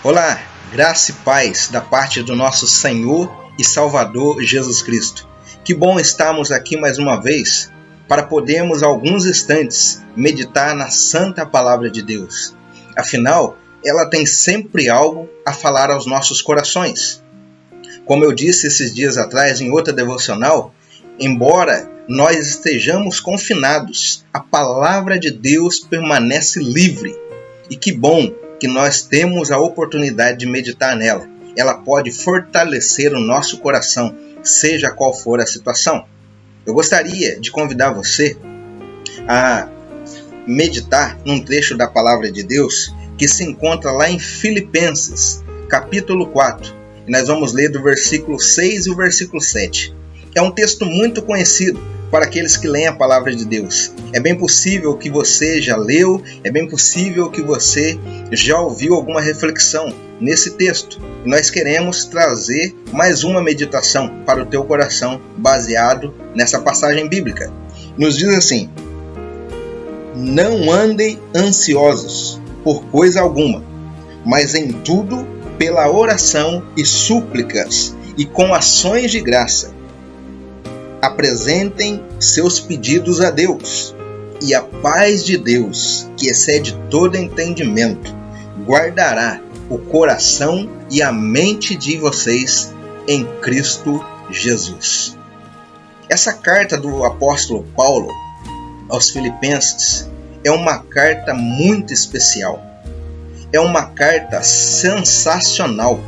Olá, graça e paz da parte do nosso Senhor e Salvador Jesus Cristo. Que bom estarmos aqui mais uma vez para podermos, alguns instantes, meditar na santa palavra de Deus. Afinal, ela tem sempre algo a falar aos nossos corações. Como eu disse esses dias atrás em outra devocional, embora nós estejamos confinados, a palavra de Deus permanece livre. E que bom que nós temos a oportunidade de meditar nela. Ela pode fortalecer o nosso coração, seja qual for a situação. Eu gostaria de convidar você a meditar num trecho da palavra de Deus que se encontra lá em Filipenses, capítulo 4. E nós vamos ler do versículo 6 e o versículo 7. É um texto muito conhecido para aqueles que leem a palavra de Deus. É bem possível que você já leu, é bem possível que você já ouviu alguma reflexão nesse texto. E nós queremos trazer mais uma meditação para o teu coração baseado nessa passagem bíblica. Nos diz assim: não andem ansiosos por coisa alguma, mas em tudo pela oração e súplicas e com ações de graça apresentem seus pedidos a Deus, e a paz de Deus, que excede todo entendimento, guardará o coração e a mente de vocês em Cristo Jesus. Essa carta do apóstolo Paulo aos Filipenses é uma carta muito especial. É uma carta sensacional.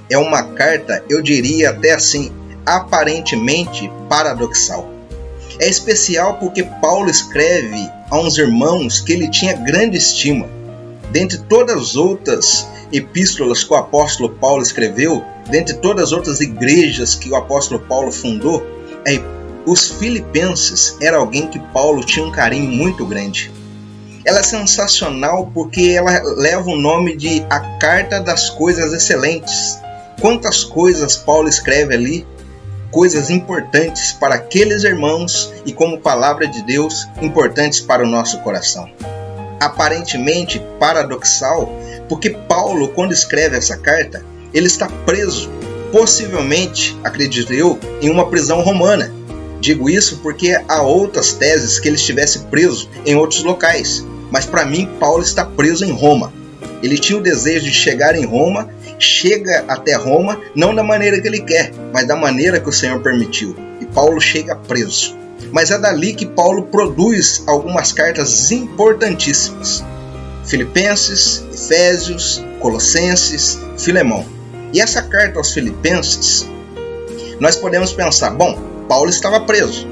É uma carta, eu diria até assim, aparentemente paradoxal. É especial porque Paulo escreve a uns irmãos que ele tinha grande estima. Dentre todas as outras epístolas que o apóstolo Paulo escreveu, dentre todas as outras igrejas que o apóstolo Paulo fundou, os Filipenses era alguém que Paulo tinha um carinho muito grande. Ela é sensacional porque ela leva o nome de A Carta das Coisas Excelentes. Quantas coisas Paulo escreve ali, coisas importantes para aqueles irmãos e, como palavra de Deus, importantes para o nosso coração. Aparentemente paradoxal, porque Paulo, quando escreve essa carta, ele está preso, possivelmente, acredito eu, em uma prisão romana. Digo isso porque há outras teses que ele estivesse preso em outros locais, mas para mim Paulo está preso em Roma. Ele tinha o desejo de chegar em Roma, chega até Roma, não da maneira que ele quer, mas da maneira que o Senhor permitiu. E Paulo chega preso. Mas é dali que Paulo produz algumas cartas importantíssimas: Filipenses, Efésios, Colossenses, Filemão. E essa carta aos Filipenses, nós podemos pensar, bom, Paulo estava preso.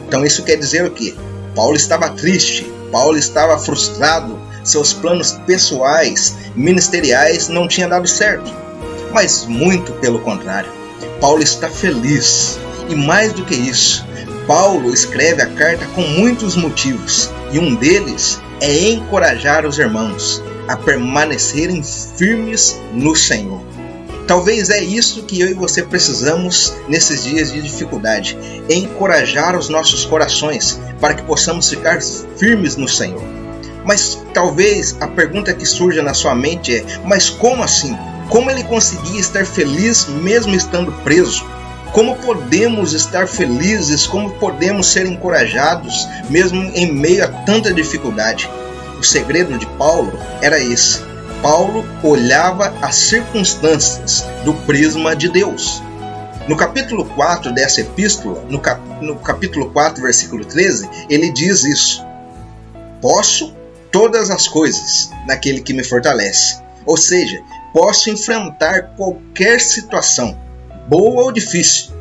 Então isso quer dizer o quê? Paulo estava triste, Paulo estava frustrado, seus planos pessoais, ministeriais não tinham dado certo. Mas muito pelo contrário, Paulo está feliz. E mais do que isso, Paulo escreve a carta com muitos motivos, e um deles é encorajar os irmãos a permanecerem firmes no Senhor. Talvez é isso que eu e você precisamos nesses dias de dificuldade: encorajar os nossos corações para que possamos ficar firmes no Senhor. Mas talvez a pergunta que surja na sua mente é: mas como assim? Como ele conseguia estar feliz mesmo estando preso? Como podemos estar felizes? Como podemos ser encorajados mesmo em meio a tanta dificuldade? O segredo de Paulo era esse: Paulo olhava as circunstâncias do prisma de Deus. No capítulo 4 dessa epístola, no capítulo 4, versículo 13, ele diz isso: posso todas as coisas naquele que me fortalece. Ou seja, posso enfrentar qualquer situação, boa ou difícil,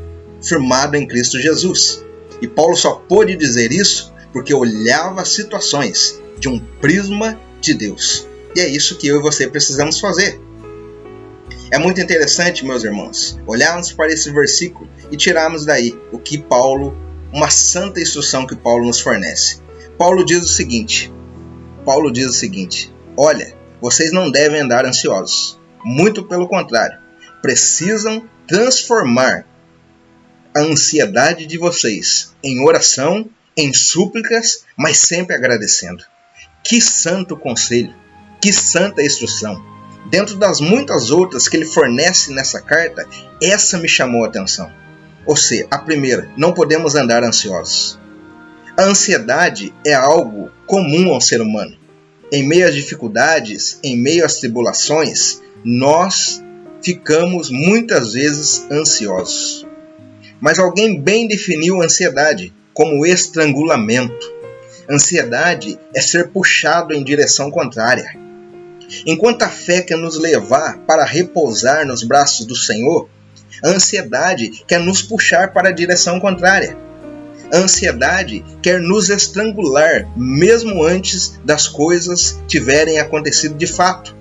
firmado em Cristo Jesus. E Paulo só pôde dizer isso porque olhava as situações de um prisma de Deus. E é isso que eu e você precisamos fazer. É muito interessante, meus irmãos, olharmos para esse versículo e tirarmos daí uma santa instrução que Paulo nos fornece. Paulo diz o seguinte: olha, vocês não devem andar ansiosos. Muito pelo contrário, precisam transformar a ansiedade de vocês em oração, em súplicas, mas sempre agradecendo. Que santo conselho, que santa instrução. dentro das muitas outras que ele fornece nessa carta, essa me chamou a atenção. Ou seja, a primeira, não podemos andar ansiosos. A ansiedade é algo comum ao ser humano. Em meio às dificuldades, em meio às tribulações, nós ficamos muitas vezes ansiosos. Mas alguém bem definiu a ansiedade como estrangulamento. Ansiedade é ser puxado em direção contrária. Enquanto a fé quer nos levar para repousar nos braços do Senhor, a ansiedade quer nos puxar para a direção contrária. A ansiedade quer nos estrangular mesmo antes das coisas tiverem acontecido de fato.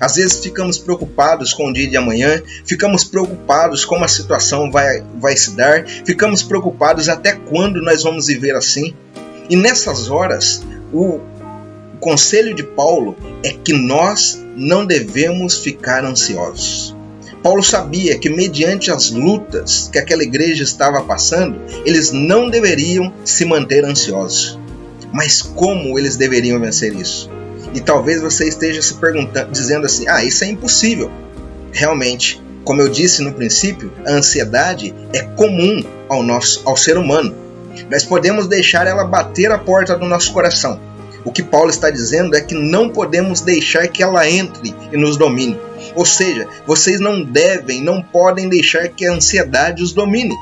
Às vezes ficamos preocupados com o dia de amanhã, ficamos preocupados como a situação vai se dar, ficamos preocupados até quando nós vamos viver assim. E nessas horas, o conselho de Paulo é que nós não devemos ficar ansiosos. Paulo sabia que mediante as lutas que aquela igreja estava passando, eles não deveriam se manter ansiosos. Mas como eles deveriam vencer isso? E talvez você esteja se perguntando, dizendo assim, isso é impossível. Realmente, como eu disse no princípio, a ansiedade é comum ao ser humano. Nós podemos deixar ela bater a porta do nosso coração. O que Paulo está dizendo é que não podemos deixar que ela entre e nos domine. Ou seja, vocês não podem deixar que a ansiedade os domine.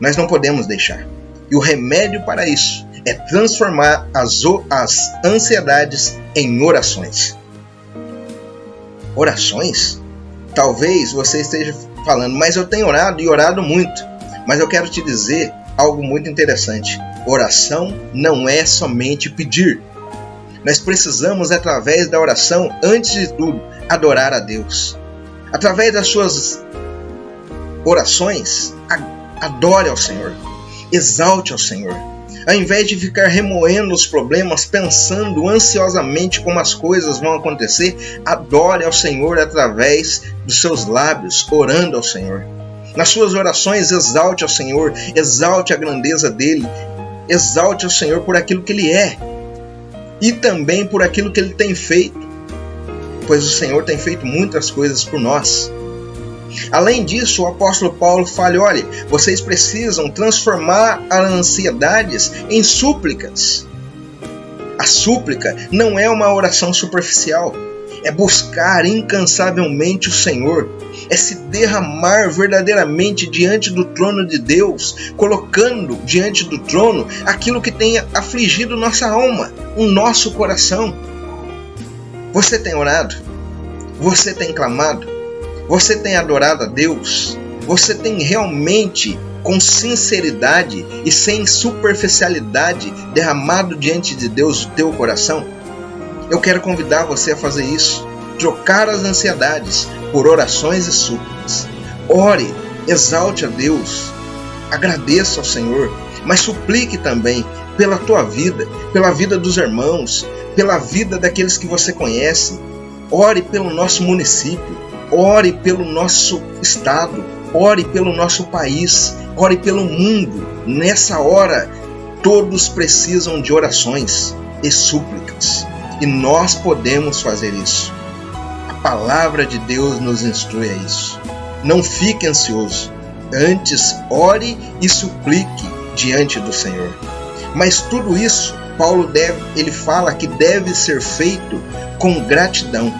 Nós não podemos deixar. E o remédio para isso é transformar as ansiedades em orações. Orações? Talvez você esteja falando, mas eu tenho orado e orado muito. Mas eu quero te dizer algo muito interessante. Oração não é somente pedir. Nós precisamos, através da oração, antes de tudo, adorar a Deus. Através das suas orações, adore ao Senhor. Exalte ao Senhor. Ao invés de ficar remoendo os problemas, pensando ansiosamente como as coisas vão acontecer, adore ao Senhor através dos seus lábios, orando ao Senhor. Nas suas orações, exalte ao Senhor, exalte a grandeza dEle, exalte ao Senhor por aquilo que Ele é e também por aquilo que Ele tem feito, pois o Senhor tem feito muitas coisas por nós. Além disso, o apóstolo Paulo fala, olha, vocês precisam transformar as ansiedades em súplicas. A súplica não é uma oração superficial, é buscar incansavelmente o Senhor, é se derramar verdadeiramente diante do trono de Deus, colocando diante do trono aquilo que tem afligido nossa alma, o nosso coração. Você tem orado? Você tem clamado? Você tem adorado a Deus? Você tem realmente, com sinceridade e sem superficialidade, derramado diante de Deus o teu coração? Eu quero convidar você a fazer isso. Trocar as ansiedades por orações e súplicas. Ore, exalte a Deus, agradeça ao Senhor, mas suplique também pela tua vida, pela vida dos irmãos, pela vida daqueles que você conhece. Ore pelo nosso município. Ore pelo nosso estado, ore pelo nosso país, ore pelo mundo. Nessa hora, todos precisam de orações e súplicas. E nós podemos fazer isso. A palavra de Deus nos instrui a isso. Não fique ansioso. Antes, ore e suplique diante do Senhor. Mas tudo isso, ele fala que deve ser feito com gratidão.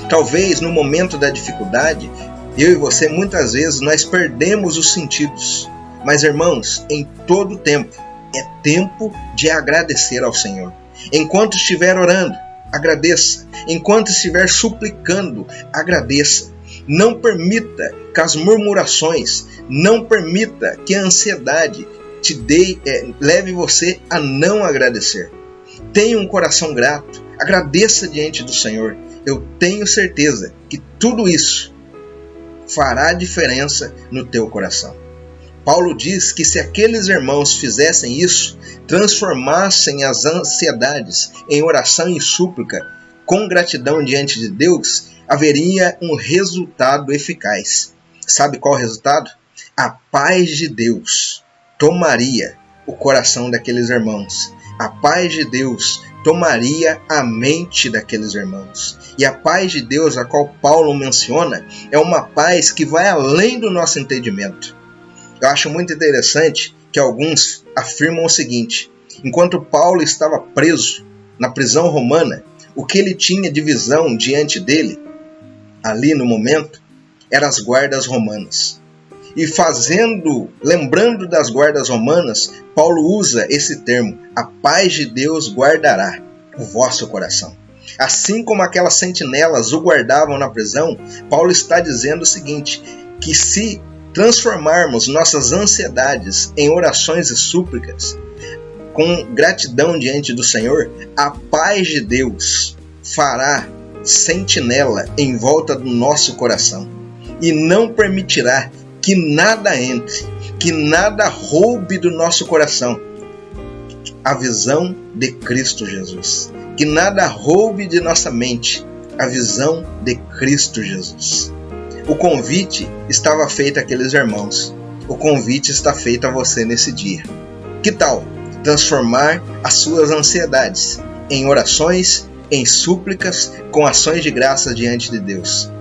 Talvez no momento da dificuldade, eu e você muitas vezes nós perdemos os sentidos. Mas irmãos, em todo tempo, é tempo de agradecer ao Senhor. Enquanto estiver orando, agradeça. Enquanto estiver suplicando, agradeça. Não permita que as murmurações, não permita que a ansiedade leve você a não agradecer. Tenha um coração grato, agradeça diante do Senhor. Eu tenho certeza que tudo isso fará diferença no teu coração. Paulo diz que se aqueles irmãos fizessem isso, transformassem as ansiedades em oração e súplica, com gratidão diante de Deus, haveria um resultado eficaz. Sabe qual o resultado? A paz de Deus tomaria o coração daqueles irmãos. A paz de Deus tomaria a mente daqueles irmãos. E a paz de Deus, a qual Paulo menciona, é uma paz que vai além do nosso entendimento. Eu acho muito interessante que alguns afirmam o seguinte: enquanto Paulo estava preso na prisão romana, o que ele tinha de visão diante dele, ali no momento, eram as guardas romanas. E lembrando das guardas romanas, Paulo usa esse termo: a paz de Deus guardará o vosso coração. Assim como aquelas sentinelas o guardavam na prisão, Paulo está dizendo o seguinte, que se transformarmos nossas ansiedades em orações e súplicas, com gratidão diante do Senhor, a paz de Deus fará sentinela em volta do nosso coração e não permitirá que nada entre, que nada roube do nosso coração a visão de Cristo Jesus, que nada roube de nossa mente a visão de Cristo Jesus. O convite estava feito àqueles irmãos, o convite está feito a você nesse dia. Que tal transformar as suas ansiedades em orações, em súplicas, com ações de graça diante de Deus?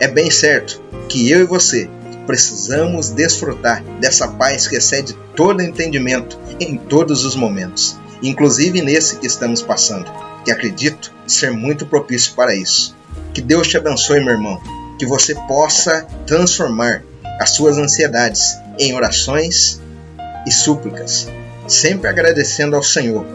É bem certo que eu e você precisamos desfrutar dessa paz que excede todo entendimento em todos os momentos, inclusive nesse que estamos passando, que acredito ser muito propício para isso. Que Deus te abençoe, meu irmão, que você possa transformar as suas ansiedades em orações e súplicas, sempre agradecendo ao Senhor.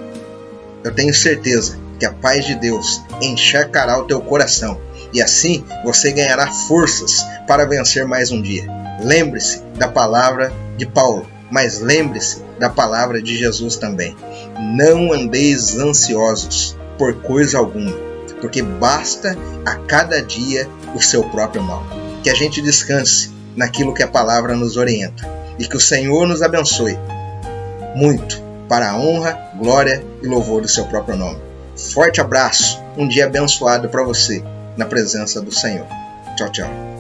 Eu tenho certeza que a paz de Deus encharcará o teu coração e assim você ganhará forças para vencer mais um dia. Lembre-se da palavra de Paulo, mas lembre-se da palavra de Jesus também. Não andeis ansiosos por coisa alguma, porque basta a cada dia o seu próprio mal. Que a gente descanse naquilo que a palavra nos orienta e que o Senhor nos abençoe muito para a honra, glória e louvor do seu próprio nome. Forte abraço, um dia abençoado para você na presença do Senhor. Tchau, tchau.